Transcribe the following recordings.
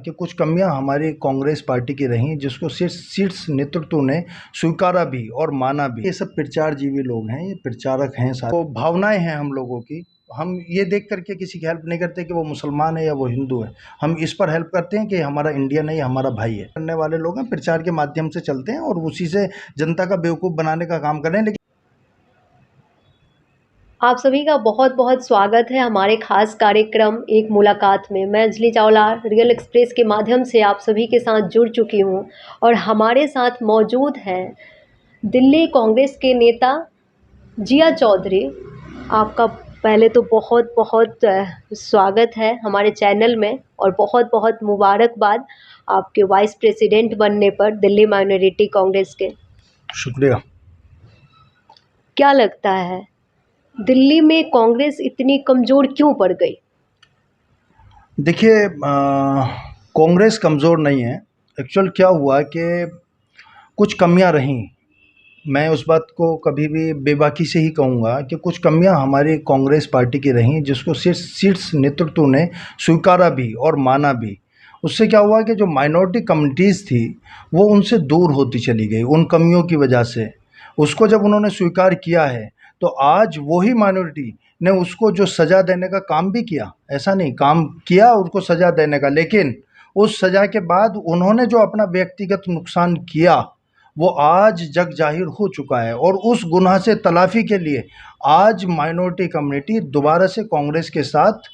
कि कुछ कमियां हमारी कांग्रेस पार्टी की रहीं जिसको शीर्ष नेतृत्व ने स्वीकारा भी और माना भी। ये सब प्रचार जीवी लोग हैं, ये प्रचारक हैं सारे। तो भावनाएं हैं हम लोगों की। हम ये देख करके किसी की हेल्प नहीं करते कि वो मुसलमान है या वो हिंदू है। हम इस पर हेल्प करते हैं कि हमारा इंडियन है, हमारा भाई है। करने वाले लोग हैं, प्रचार के माध्यम से चलते हैं और उसी से जनता का बेवकूफ़ बनाने का काम कर रहे हैं। लेकिन आप सभी का बहुत बहुत स्वागत है हमारे खास कार्यक्रम एक मुलाकात में। मैं अंजलि चावला रियल एक्सप्रेस के माध्यम से आप सभी के साथ जुड़ चुकी हूं और हमारे साथ मौजूद हैं दिल्ली कांग्रेस के नेता जिया चौधरी। आपका पहले तो बहुत बहुत स्वागत है हमारे चैनल में और बहुत बहुत मुबारकबाद आपके वाइस प्रेसिडेंट बनने पर दिल्ली माइनॉरिटी कांग्रेस के। शुक्रिया। क्या लगता है दिल्ली में कांग्रेस इतनी कमज़ोर क्यों पड़ गई? देखिए, कांग्रेस कमज़ोर नहीं है। एक्चुअल क्या हुआ कि कुछ कमियां रहीं। मैं उस बात को कभी भी बेबाकी से ही कहूँगा कि कुछ कमियां हमारी कांग्रेस पार्टी की रहीं जिसको शीर्ष नेतृत्व ने स्वीकारा भी और माना भी। उससे क्या हुआ कि जो माइनॉरिटी कम्युनिटीज़ थी वो उनसे दूर होती चली गई उन कमियों की वजह से। उसको जब उन्होंने स्वीकार किया है तो आज वही माइनॉरिटी ने उसको जो सज़ा देने का काम भी किया, ऐसा नहीं काम किया उनको सज़ा देने का, लेकिन उस सज़ा के बाद उन्होंने जो अपना व्यक्तिगत नुकसान किया वो आज जग जाहिर हो चुका है। और उस गुनाह से तलाफ़ी के लिए आज माइनॉरिटी कम्युनिटी दोबारा से कांग्रेस के साथ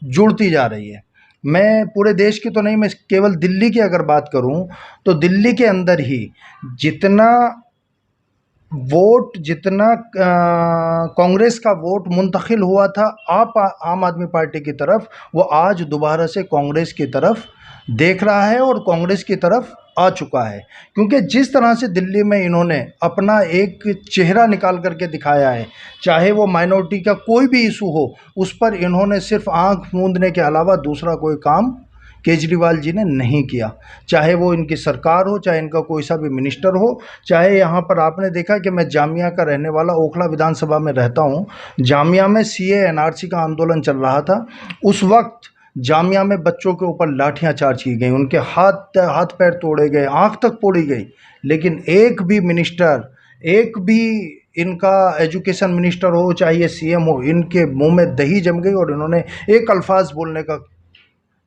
जुड़ती जा रही है। मैं पूरे देश की तो नहीं, मैं केवल दिल्ली की अगर बात करूं तो दिल्ली के अंदर ही जितना कांग्रेस का वोट मुंतकिल हुआ था आम आदमी पार्टी की तरफ, वो आज दोबारा से कांग्रेस की तरफ देख रहा है और कांग्रेस की तरफ आ चुका है। क्योंकि जिस तरह से दिल्ली में इन्होंने अपना एक चेहरा निकाल करके दिखाया है, चाहे वो माइनॉरिटी का कोई भी इशू हो उस पर इन्होंने सिर्फ आंख मूंदने के अलावा दूसरा कोई काम केजरीवाल जी ने नहीं किया। चाहे वो इनकी सरकार हो, चाहे इनका कोई सा भी मिनिस्टर हो, चाहे यहाँ पर आपने देखा कि मैं जामिया का रहने वाला ओखला विधानसभा में रहता हूँ। जामिया में सीए एनआरसी का आंदोलन चल रहा था। उस वक्त जामिया में बच्चों के ऊपर लाठियाँ चार्ज की गई, उनके हाथ पैर तोड़े गए, आँख तक फोड़ी गई। लेकिन एक भी मिनिस्टर, एक भी इनका एजुकेशन मिनिस्टर हो चाहे ये सीएम हो, इनके मुंह में दही जम गई और इन्होंने एक अल्फाज बोलने का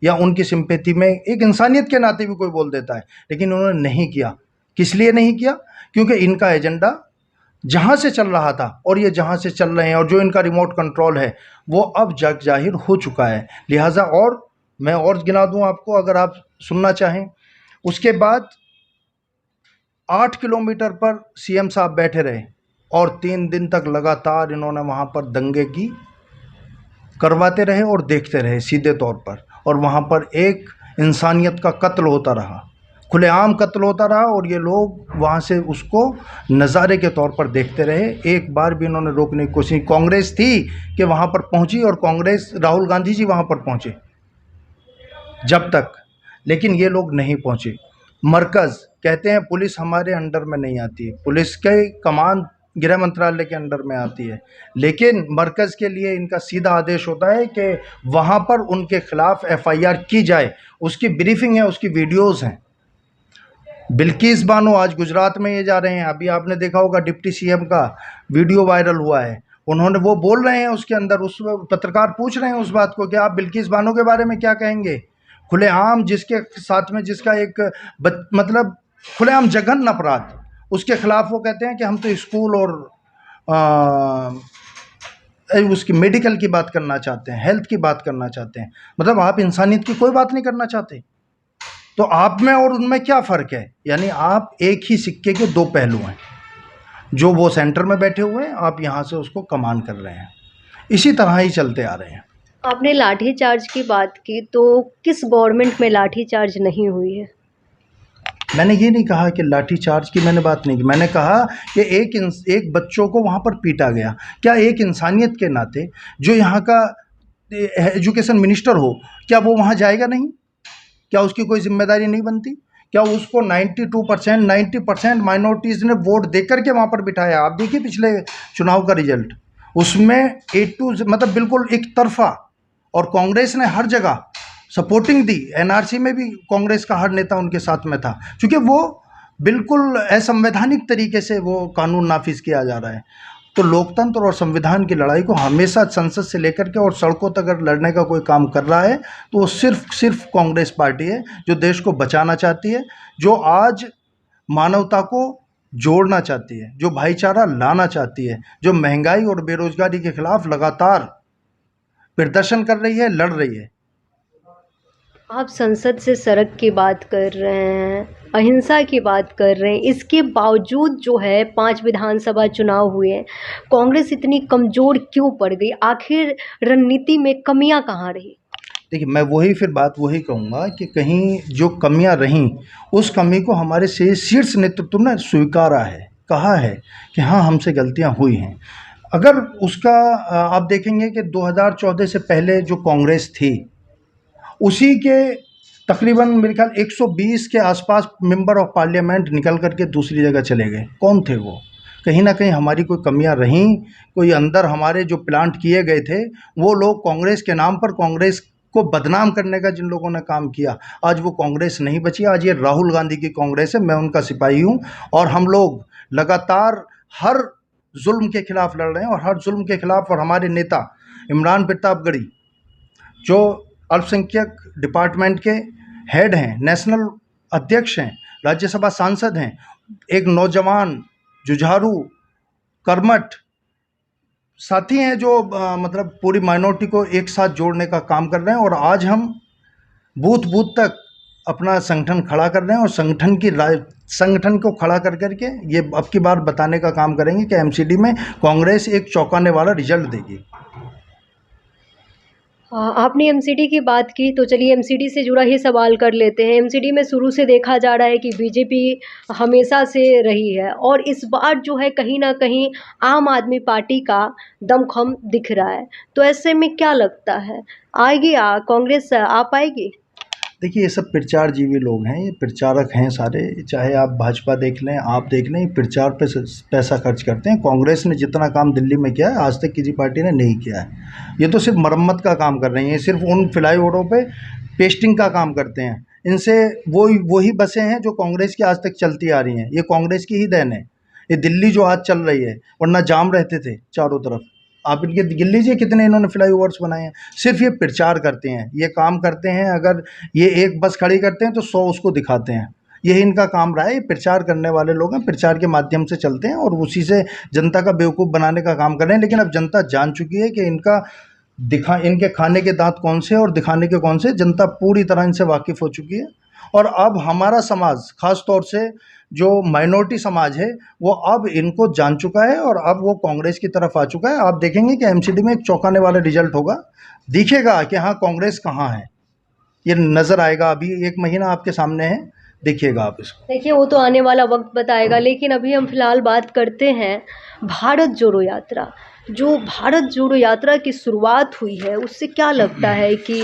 या उनकी सिंपैथी में एक इंसानियत के नाते भी कोई बोल देता है, लेकिन उन्होंने नहीं किया। किस लिए नहीं किया? क्योंकि इनका एजेंडा जहाँ से चल रहा था और ये जहाँ से चल रहे हैं और जो इनका रिमोट कंट्रोल है वो अब जग जाहिर हो चुका है। लिहाजा और मैं और गिना दूँ आपको अगर आप सुनना चाहें। उसके बाद 8 किलोमीटर पर सीएम साहब बैठे रहे और 3 दिन तक लगातार इन्होंने वहाँ पर दंगे की करवाते रहे और देखते रहे सीधे तौर पर। और वहाँ पर एक इंसानियत का कत्ल होता रहा, खुलेआम कत्ल होता रहा और ये लोग वहाँ से उसको नज़ारे के तौर पर देखते रहे। एक बार भी इन्होंने रोकने की कोशिश, कांग्रेस थी कि वहाँ पर पहुँची और कांग्रेस राहुल गांधी जी वहाँ पर पहुँचे जब तक, लेकिन ये लोग नहीं पहुँचे। मरकज़ कहते हैं पुलिस हमारे अंडर में नहीं आती, पुलिस के कमान गृह मंत्रालय के अंडर में आती है, लेकिन मरकज़ के लिए इनका सीधा आदेश होता है कि वहाँ पर उनके खिलाफ एफआईआर की जाए। उसकी ब्रीफिंग है, उसकी वीडियोस हैं। बिल्किस बानो आज गुजरात में ये जा रहे हैं, अभी आपने देखा होगा डिप्टी सीएम का वीडियो वायरल हुआ है। उन्होंने वो बोल रहे हैं उसके अंदर, उस पत्रकार पूछ रहे हैं उस बात को कि आप बिल्किस बानो के बारे में क्या कहेंगे। खुलेआम जिसके साथ में जिसका एक मतलब खुलेआम जघन्य अपराध, उसके खिलाफ वो कहते हैं कि हम तो स्कूल और उसकी मेडिकल की बात करना चाहते हैं, हेल्थ की बात करना चाहते हैं। मतलब आप इंसानियत की कोई बात नहीं करना चाहते। तो आप में और उनमें क्या फ़र्क है? यानी आप एक ही सिक्के के दो पहलू हैं। जो वो सेंटर में बैठे हुए हैं, आप यहाँ से उसको कमान कर रहे हैं। इसी तरह ही चलते आ रहे हैं। आपने लाठीचार्ज की बात की, तो किस गवर्नमेंट में लाठीचार्ज नहीं हुई है? मैंने ये नहीं कहा कि लाठीचार्ज की मैंने बात नहीं की। मैंने कहा कि एक बच्चों को वहाँ पर पीटा गया। क्या एक इंसानियत के नाते जो यहाँ का एजुकेशन मिनिस्टर हो, क्या वो वहाँ जाएगा नहीं? क्या उसकी कोई जिम्मेदारी नहीं बनती? क्या उसको 90% माइनॉरिटीज़ ने वोट दे करके वहाँ पर बिठाया? आप देखिए पिछले चुनाव का रिजल्ट, उसमें मतलब बिल्कुल एक तरफा, और कांग्रेस ने हर जगह सपोर्टिंग दी। एनआरसी में भी कांग्रेस का हर नेता उनके साथ में था, क्योंकि वो बिल्कुल असंवैधानिक तरीके से वो कानून नाफिज किया जा रहा है। तो लोकतंत्र और संविधान की लड़ाई को हमेशा संसद से लेकर के और सड़कों तक अगर लड़ने का कोई काम कर रहा है तो वो सिर्फ कांग्रेस पार्टी है, जो देश को बचाना चाहती है, जो आज मानवता को जोड़ना चाहती है, जो भाईचारा लाना चाहती है, जो महंगाई और बेरोजगारी के खिलाफ लगातार प्रदर्शन कर रही है, लड़ रही है। आप संसद से सड़क की बात कर रहे हैं, अहिंसा की बात कर रहे हैं, इसके बावजूद जो है 5 विधानसभा चुनाव हुए, कांग्रेस इतनी कमज़ोर क्यों पड़ गई? आखिर रणनीति में कमियां कहाँ रही? देखिए, मैं वही कहूँगा कि कहीं जो कमियां रहीं, उस कमी को हमारे से शीर्ष नेतृत्व ने स्वीकारा है, कहा है कि हाँ, हमसे गलतियां हुई हैं। अगर उसका आप देखेंगे कि 2014 से पहले जो कांग्रेस थी, उसी के तकरीबन मेरे ख्याल 120 के आसपास मेंबर ऑफ पार्लियामेंट निकल करके दूसरी जगह चले गए। कौन थे वो? कहीं ना कहीं हमारी कोई कमियां रहीं, कोई अंदर हमारे जो प्लांट किए गए थे, वो लोग कांग्रेस के नाम पर कांग्रेस को बदनाम करने का जिन लोगों ने काम किया, आज वो कांग्रेस नहीं बची। आज ये राहुल गांधी की कांग्रेस है, मैं उनका सिपाही हूँ, और हम लोग लगातार हर जुल्म के खिलाफ लड़ रहे हैं, और हर जुल्म के खिलाफ। और हमारे नेता इमरान प्रतापगढ़ी, जो अल्पसंख्यक डिपार्टमेंट के हेड हैं, नेशनल अध्यक्ष हैं, राज्यसभा सांसद हैं, एक नौजवान जुझारू कर्मठ साथी हैं, जो मतलब पूरी माइनॉरिटी को एक साथ जोड़ने का काम कर रहे हैं। और आज हम बूथ बूथ तक अपना संगठन खड़ा कर रहे हैं, और संगठन को खड़ा कर करके ये अब की बार बताने का काम करेंगे कि एमसीडी में कांग्रेस एक चौंकाने वाला रिजल्ट देगी। आपने एमसीडी की बात की, तो चलिए एमसीडी से जुड़ा ही सवाल कर लेते हैं। एमसीडी में शुरू से देखा जा रहा है कि बीजेपी हमेशा से रही है, और इस बार जो है कहीं ना कहीं आम आदमी पार्टी का दमखम दिख रहा है। तो ऐसे में क्या लगता है, आएगी कांग्रेस आ पाएगी? देखिए, ये सब प्रचार जीवी लोग हैं, ये प्रचारक हैं सारे, चाहे आप भाजपा देख लें, आप देख लें, प्रचार पे पैसा खर्च करते हैं। कांग्रेस ने जितना काम दिल्ली में किया है, आज तक किसी पार्टी ने नहीं किया है। ये तो सिर्फ मरम्मत का काम कर रही हैं, सिर्फ उन फ्लाईओवरों पे पेस्टिंग का काम करते हैं। इनसे वही बसें हैं जो कांग्रेस की आज तक चलती आ रही हैं, ये कांग्रेस की ही देन है। ये दिल्ली जो आज चल रही है, वरना जाम रहते थे चारों तरफ। आप इनके गिन लीजिए कितने इन्होंने फ्लाईओवर्स बनाए हैं। सिर्फ ये प्रचार करते हैं, ये काम करते हैं। अगर ये एक बस खड़ी करते हैं तो 100 उसको दिखाते हैं, यही इनका काम रहा है। ये प्रचार करने वाले लोग हैं, प्रचार के माध्यम से चलते हैं, और उसी से जनता का बेवकूफ़ बनाने का काम कर रहे हैं। लेकिन अब जनता जान चुकी है कि इनके खाने के दांत कौन से और दिखाने के कौन से। जनता पूरी तरह इनसे वाकिफ़ हो चुकी है, और अब हमारा समाज, खास तौर से जो माइनॉरिटी समाज है, वो अब इनको जान चुका है, और अब वो कांग्रेस की तरफ आ चुका है। आप देखेंगे कि एमसीडी में एक चौंकाने वाला रिजल्ट होगा, दिखेगा कि हाँ, कांग्रेस कहाँ है, ये नज़र आएगा। अभी 1 महीना आपके सामने है, देखिएगा आप इसको। देखिए, वो तो आने वाला वक्त बताएगा, लेकिन अभी हम फिलहाल बात करते हैं भारत जोड़ो यात्रा। जो भारत जोड़ो यात्रा की शुरुआत हुई है, उससे क्या लगता है कि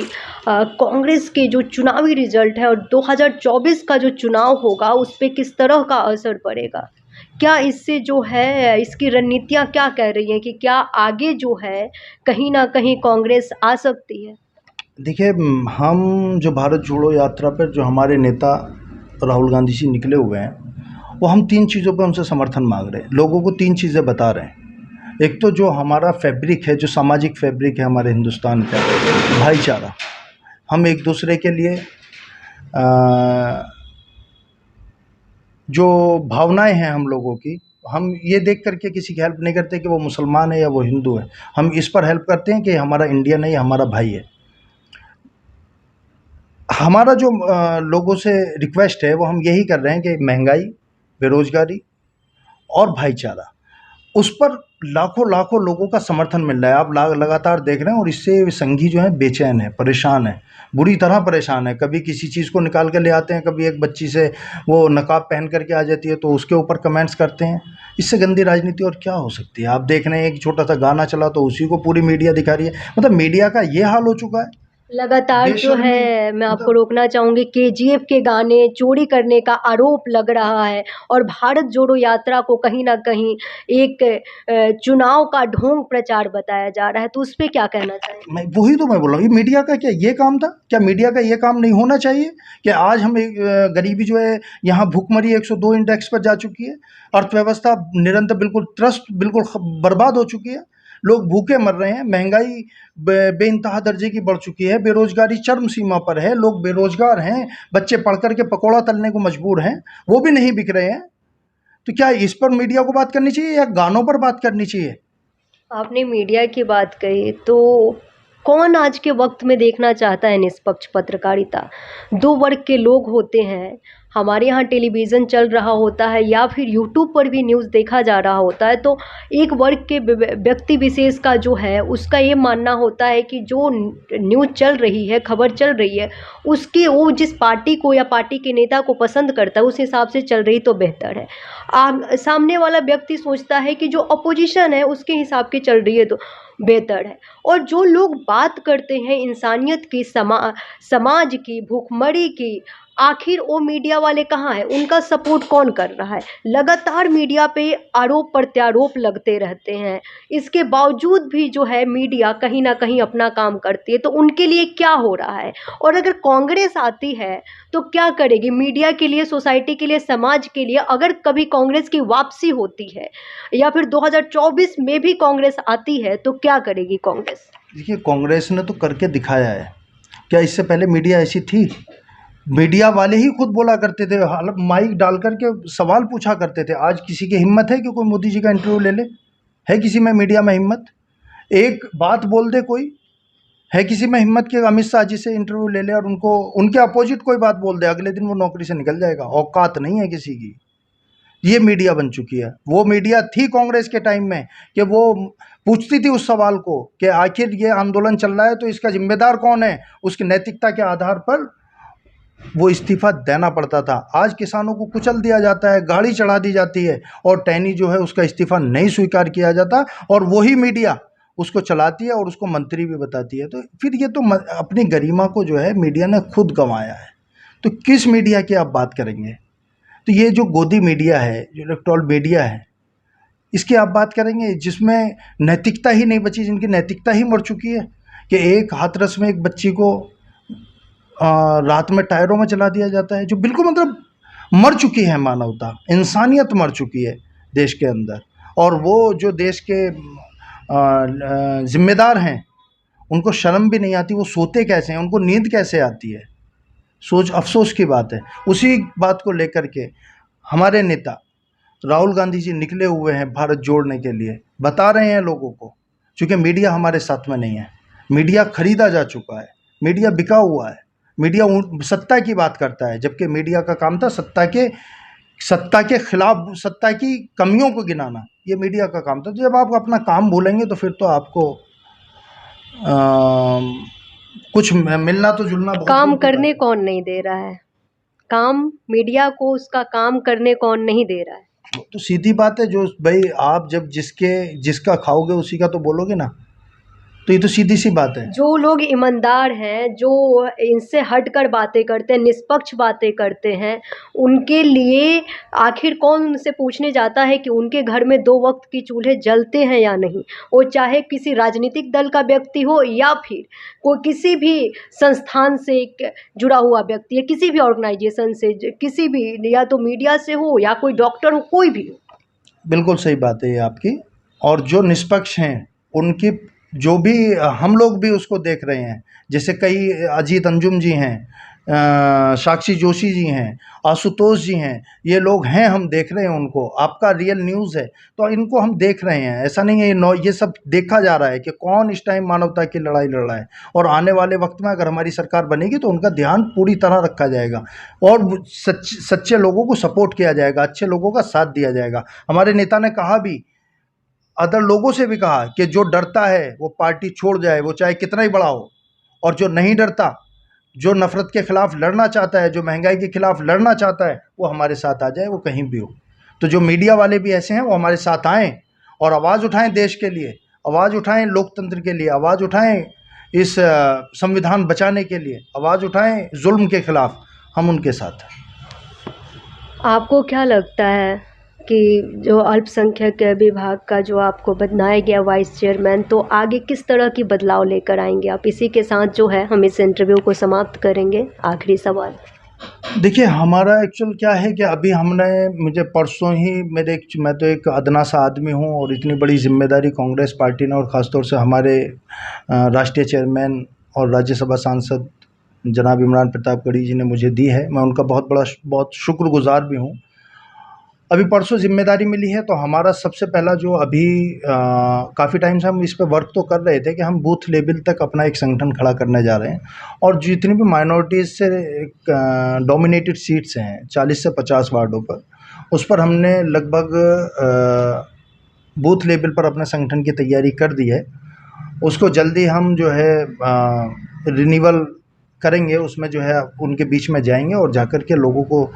कांग्रेस के जो चुनावी रिजल्ट है और 2024 का जो चुनाव होगा, उस पे किस तरह का असर पड़ेगा? क्या इससे जो है, इसकी रणनीतियाँ क्या कह रही हैं कि क्या आगे जो है कहीं ना कहीं कांग्रेस आ सकती है? देखिए, हम जो भारत जोड़ो यात्रा पर जो हमारे नेता राहुल गांधी जी निकले हुए हैं, वो हम 3 चीज़ों पर उनसे समर्थन मांग रहे हैं, लोगों को 3 चीज़ें बता रहे हैं। एक तो जो हमारा फैब्रिक है, जो सामाजिक फैब्रिक है हमारे हिंदुस्तान का, भाईचारा। हम एक दूसरे के लिए जो भावनाएं हैं हम लोगों की, हम ये देख करके किसी की हेल्प नहीं करते कि वो मुसलमान है या वो हिंदू है। हम इस पर हेल्प करते हैं कि हमारा इंडियन है, ये हमारा भाई है। हमारा जो लोगों से रिक्वेस्ट है, वो हम यही कर रहे हैं कि महंगाई, बेरोजगारी और भाईचारा, उस पर लाखों लाखों लोगों का समर्थन मिल रहा है। आप लगातार देख रहे हैं, और इससे संघी जो है बेचैन है, परेशान है, बुरी तरह परेशान है। कभी किसी चीज़ को निकाल के ले आते हैं, कभी एक बच्ची से वो नकाब पहन करके आ जाती है तो उसके ऊपर कमेंट्स करते हैं। इससे गंदी राजनीति और क्या हो सकती है? आप देख रहे हैं, एक छोटा सा गाना चला तो उसी को पूरी मीडिया दिखा रही है। मतलब मीडिया का ये हाल हो चुका है। लगातार जो बेशर्मी है, मैं आपको मतलब। रोकना चाहूँगी, केजीएफ के गाने चोरी करने का आरोप लग रहा है और भारत जोड़ो यात्रा को कहीं न कहीं एक चुनाव का ढोंग प्रचार बताया जा रहा है, तो उस पे क्या कहना चाहेंगे? मैं वही तो मैं बोल रहा हूँ, ये मीडिया का क्या ये काम था? क्या मीडिया का ये काम नहीं होना चाहिए कि आज हम गरीबी जो है यहाँ भूखमरी 102 इंडेक्स पर जा चुकी है, अर्थव्यवस्था निरंतर बिल्कुल त्रस्त, बिल्कुल बर्बाद हो चुकी है, लोग भूखे मर रहे हैं, महंगाई बेइंतहा दर्जे की बढ़ चुकी है, बेरोजगारी चरम सीमा पर है, लोग बेरोजगार हैं, बच्चे पढ़ कर के पकौड़ा तलने को मजबूर हैं, वो भी नहीं बिक रहे हैं। तो क्या इस पर मीडिया को बात करनी चाहिए या गानों पर बात करनी चाहिए? आपने मीडिया की बात कही, तो कौन आज के वक्त में देखना चाहता है निष्पक्ष पत्रकारिता? दो वर्ग के लोग होते हैं, हमारे यहाँ टेलीविज़न चल रहा होता है या फिर यूट्यूब पर भी न्यूज़ देखा जा रहा होता है, तो एक वर्ग के व्यक्ति विशेष का जो है उसका ये मानना होता है कि जो न्यूज़ चल रही है, खबर चल रही है, उसकी वो जिस पार्टी को या पार्टी के नेता को पसंद करता है उस हिसाब से चल रही तो बेहतर है। सामने वाला व्यक्ति सोचता है कि जो अपोजिशन है उसके हिसाब की चल रही है तो बेहतर है। और जो लोग बात करते हैं इंसानियत की, समाज की, भूखमरी की, आखिर वो मीडिया वाले कहाँ हैं? उनका सपोर्ट कौन कर रहा है? लगातार मीडिया पे आरोप प्रत्यारोप लगते रहते हैं। इसके बावजूद भी जो है मीडिया कहीं न कहीं अपना काम करती है, तो उनके लिए क्या हो रहा है? और अगर कांग्रेस आती है तो क्या करेगी? मीडिया के लिए, सोसाइटी के लिए, समाज के लिए अगर कभी कांग्रेस की वापसी होती है या फिर 2024 में भी कांग्रेस आती है तो क्या करेगी कांग्रेस? देखिए, कांग्रेस ने तो करके दिखाया है। क्या इससे पहले मीडिया ऐसी थी? मीडिया वाले ही खुद बोला करते थे, माइक डाल करके सवाल पूछा करते थे। आज किसी की हिम्मत है कि कोई मोदी जी का इंटरव्यू ले ले? है किसी में मीडिया में हिम्मत? एक बात बोल दे कोई, है किसी में हिम्मत कि अमित शाह जी से इंटरव्यू ले ले और उनको उनके अपोजिट कोई बात बोल दे, अगले दिन वो नौकरी से निकल जाएगा? औकात नहीं है किसी की। ये मीडिया बन चुकी है। वो मीडिया थी कांग्रेस के टाइम में कि वो पूछती थी उस सवाल को कि आखिर ये आंदोलन चल रहा है तो इसका जिम्मेदार कौन है, उसकी नैतिकता के आधार पर वो इस्तीफा देना पड़ता था। आज किसानों को कुचल दिया जाता है, गाड़ी चढ़ा दी जाती है और टहनी जो है उसका इस्तीफा नहीं स्वीकार किया जाता, और वही मीडिया उसको चलाती है और उसको मंत्री भी बताती है। तो फिर ये तो अपनी गरिमा को जो है मीडिया ने खुद गंवाया है। तो किस मीडिया की आप बात करेंगे? तो ये जो गोदी मीडिया है, जो इलेक्ट्रॉनिक मीडिया है, इसकी आप बात करेंगे जिसमें नैतिकता ही नहीं बची, जिनकी नैतिकता ही मर चुकी है कि एक हाथरस में एक बच्ची को रात में टायरों में चला दिया जाता है, जो बिल्कुल मतलब मर चुकी है मानवता, इंसानियत मर चुकी है देश के अंदर। और वो जो देश के जिम्मेदार हैं उनको शर्म भी नहीं आती, वो सोते कैसे हैं, उनको नींद कैसे आती है? सोच अफसोस की बात है। उसी बात को लेकर के हमारे नेता राहुल गांधी जी निकले हुए हैं भारत जोड़ने के लिए, बता रहे हैं लोगों को, क्योंकि मीडिया हमारे साथ में नहीं है। मीडिया खरीदा जा चुका है, मीडिया बिका हुआ है, मीडिया सत्ता की बात करता है, जबकि मीडिया का काम था सत्ता के खिलाफ सत्ता की कमियों को गिनाना। ये मीडिया का काम था। जब आप अपना काम भूलेंगे तो फिर तो आपको कुछ मिलना तो जुलना बहुत काम दूर की बात करने है। कौन नहीं दे रहा है? काम मीडिया को उसका काम करने कौन नहीं दे रहा है? तो सीधी बात है, जो भाई आप जब जिसका खाओगे उसी का तो बोलोगे ना। तो ये तो सीधी सी बात है। जो लोग ईमानदार हैं, जो इनसे हटकर बातें करते हैं, निष्पक्ष बातें करते हैं, उनके लिए आखिर कौन उनसे पूछने जाता है कि उनके घर में 2 वक्त की चूल्हे जलते हैं या नहीं? वो चाहे किसी राजनीतिक दल का व्यक्ति हो या फिर कोई किसी भी संस्थान से जुड़ा हुआ व्यक्ति है, किसी भी ऑर्गेनाइजेशन से, किसी भी, या तो मीडिया से हो या कोई डॉक्टर हो, कोई भी हो। बिल्कुल सही बात है ये आपकी। और जो निष्पक्ष हैं उनकी जो भी हम लोग भी उसको देख रहे हैं, जैसे कई अजीत अंजुम जी हैं, साक्षी जोशी जी हैं, आशुतोष जी हैं, ये लोग हैं, हम देख रहे हैं उनको। आपका रियल न्यूज़ है तो इनको हम देख रहे हैं। ऐसा नहीं है, ये सब देखा जा रहा है कि कौन इस टाइम मानवता की लड़ाई लड़ रहा है। और आने वाले वक्त में अगर हमारी सरकार बनेगी तो उनका ध्यान पूरी तरह रखा जाएगा और सच्चे लोगों को सपोर्ट किया जाएगा, अच्छे लोगों का साथ दिया जाएगा। हमारे नेता ने कहा भी, अदर लोगों से भी कहा कि जो डरता है वो पार्टी छोड़ जाए, वो चाहे कितना ही बड़ा हो। और जो नहीं डरता, जो नफ़रत के ख़िलाफ़ लड़ना चाहता है, जो महंगाई के ख़िलाफ़ लड़ना चाहता है, वो हमारे साथ आ जाए, वो कहीं भी हो। तो जो मीडिया वाले भी ऐसे हैं वो हमारे साथ आएँ और आवाज़ उठाएं देश के लिए, आवाज़ उठाएं लोकतंत्र के लिए, आवाज़ उठाएं इस संविधान बचाने के लिए आवाज़ उठाएं, जुल्म के खिलाफ, हम उनके साथ हैं। आपको क्या लगता है कि जो अल्पसंख्यक विभाग का जो आपको बनाया गया वाइस चेयरमैन, तो आगे किस तरह की बदलाव लेकर आएंगे आप? इसी के साथ जो है हम इस इंटरव्यू को समाप्त करेंगे। आखिरी सवाल। देखिए, हमारा एक्चुअल क्या है कि अभी मुझे परसों ही मैं तो एक अदना सा आदमी हूँ, और इतनी बड़ी जिम्मेदारी कांग्रेस पार्टी ने और ख़ासतौर से हमारे राष्ट्रीय चेयरमैन और राज्यसभा सांसद जनाब इमरान प्रताप गढ़ी जी ने मुझे दी है। मैं उनका बहुत शुक्रगुजार भी हूँ। अभी परसों जिम्मेदारी मिली है, तो हमारा सबसे पहला जो अभी काफ़ी टाइम से हम इस पे वर्क तो कर रहे थे कि हम बूथ लेवल तक अपना एक संगठन खड़ा करने जा रहे हैं, और जितनी भी माइनॉरिटीज़ से डोमिनेटेड सीट्स हैं 40 से 50 वार्डों पर, उस पर हमने लगभग बूथ लेवल पर अपने संगठन की तैयारी कर दी है। उसको जल्दी हम जो है रिन्यूअल करेंगे, उसमें जो है उनके बीच में जाएंगे और जाकर के लोगों को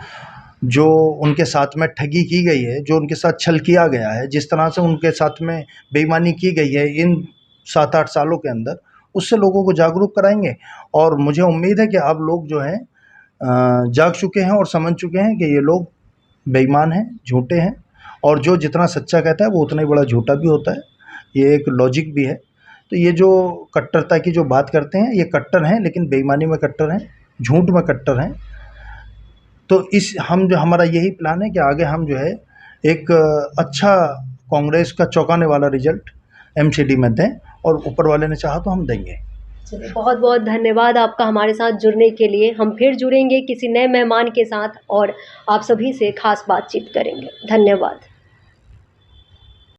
जो उनके साथ में ठगी की गई है, जो उनके साथ छल किया गया है, जिस तरह से उनके साथ में बेईमानी की गई है इन 7-8 सालों के अंदर, उससे लोगों को जागरूक कराएंगे। और मुझे उम्मीद है कि आप लोग जो हैं जाग चुके हैं और समझ चुके हैं कि ये लोग बेईमान हैं, झूठे हैं, और जो जितना सच्चा कहता है वो उतना ही बड़ा झूठा भी होता है। ये एक लॉजिक भी है। तो ये जो कट्टरता की जो बात करते हैं, ये कट्टर हैं, लेकिन बेईमानी में कट्टर हैं, झूठ में कट्टर हैं। तो हमारा यही प्लान है कि आगे हम जो है एक अच्छा कांग्रेस का चौंकाने वाला रिजल्ट एमसीडी में दें, और ऊपर वाले ने चाहा तो हम देंगे। चलिए, बहुत बहुत धन्यवाद आपका हमारे साथ जुड़ने के लिए। हम फिर जुड़ेंगे किसी नए मेहमान के साथ और आप सभी से खास बातचीत करेंगे। धन्यवाद।